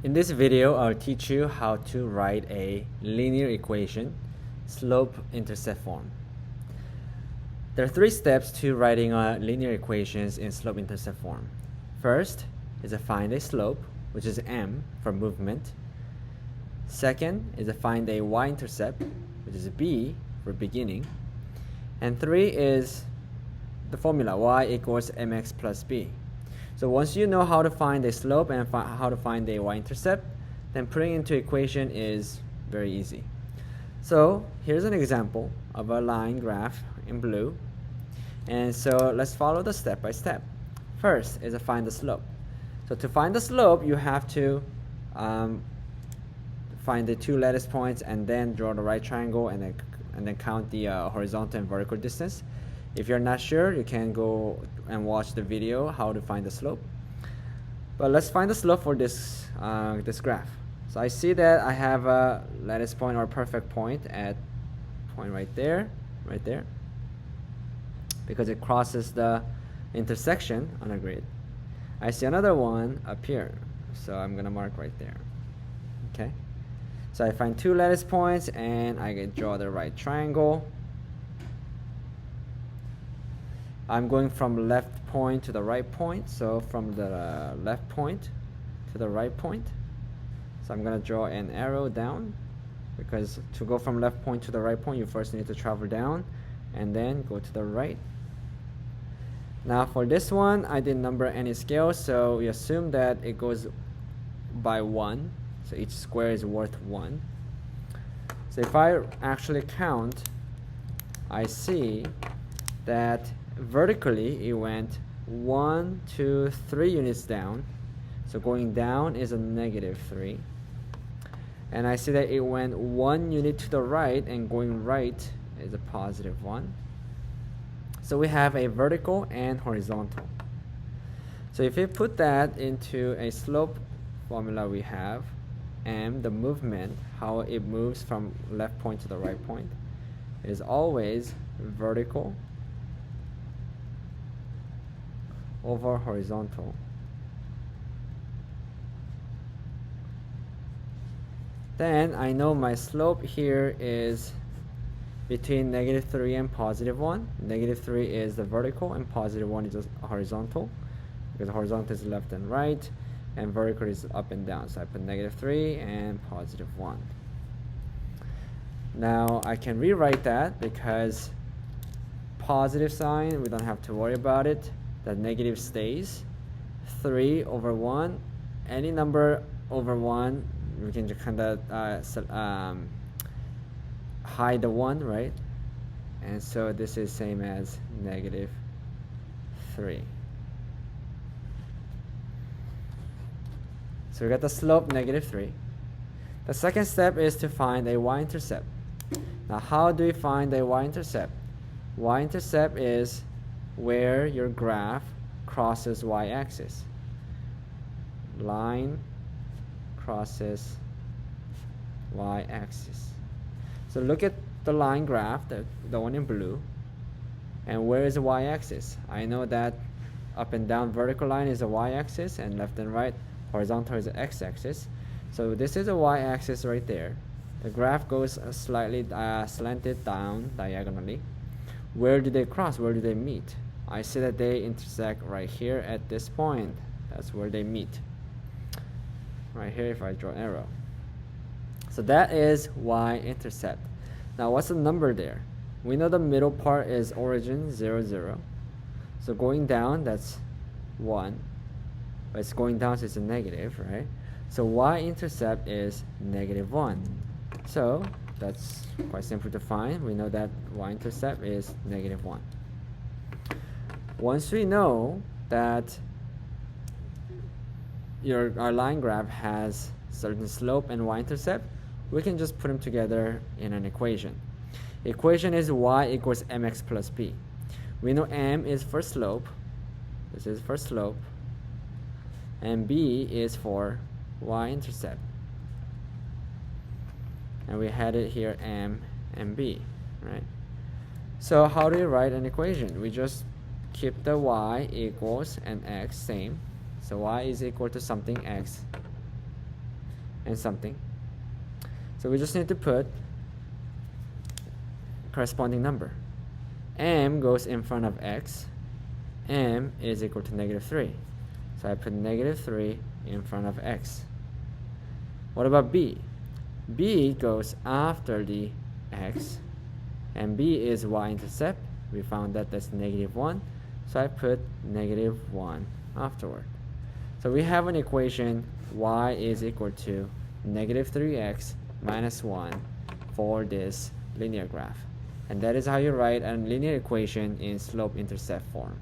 In this video, I'll teach you how to write a linear equation, slope-intercept form. There are three steps to writing linear equations in slope-intercept form. First is to find a slope, which is m for movement. Second is to find a y-intercept, which is b for beginning. And three is the formula y equals mx plus b. So once you know how to find a slope and how to find a y-intercept, then putting into equation is very easy. So here's an example of a line graph in blue. And so let's follow the step by step. First is to find the slope. So to find the slope, you have to find the two lattice points and then draw the right triangle and then count the horizontal and vertical distance. If you're not sure, you can go and watch the video how to find the slope. But let's find the slope for this graph. So I see that I have a lattice point or perfect point at point right there, because it crosses the intersection on a grid. I see another one up here, so I'm gonna mark right there. Okay. So I find two lattice points and I can draw the right triangle. I'm going from left point to the right point, so from the left point to the right point. So I'm going to draw an arrow down, because to go from left point to the right point, you first need to travel down and then go to the right. Now for this one, I didn't number any scales, so we assume that it goes by 1. So each square is worth 1. So if I actually count, I see that vertically it went 1, 2, 3 units down. So going down is a -3. And I see that it went 1 unit to the right, and going right is a +1. So we have a vertical and horizontal. So if you put that into a slope formula, we have m, the movement, how it moves from left point to the right point, is always vertical over horizontal. Then I know my slope here is between -3 and +1. -3 is the vertical and +1 is the horizontal, because the horizontal is left and right and vertical is up and down. So I put -3 and +1. Now I can rewrite that, because positive sign, we don't have to worry about it. The negative stays. 3 over 1, any number over 1, we can just kind of hide the 1, right? And so this is same as -3. So we got the slope -3. The second step is to find a y-intercept. Now how do we find a y-intercept? Y-intercept is where your graph crosses y-axis. Line crosses y-axis. So look at the line graph, the one in blue, and where is the y-axis? I know that up and down vertical line is a y-axis, and left and right horizontal is the x-axis. So this is a y-axis right there. The graph goes slightly slanted down diagonally. Where do they cross? Where do they meet? I see that they intersect right here at this point. That's where they meet. Right here if I draw an arrow. So that is y-intercept. Now what's the number there? We know the middle part is origin 0, 0. So going down, that's 1. But it's going down, so it's a negative, right? So y-intercept is -1. So that's quite simple to find. We know that y-intercept is -1. Once we know that our line graph has certain slope and y-intercept, we can just put them together in an equation. Equation is y equals mx plus b. We know m is for slope. This is for slope. And b is for y-intercept. And we had it here m and b, right? So how do you write an equation? We just keep the y equals and x same. So y is equal to something x and something. So we just need to put corresponding number. M goes in front of x. M is equal to -3. So I put -3 in front of x. What about b? B goes after the x, and b is y-intercept. We found that that's -1, so I put -1 afterward. So we have an equation y is equal to -3x minus 1 for this linear graph. And that is how you write a linear equation in slope-intercept form.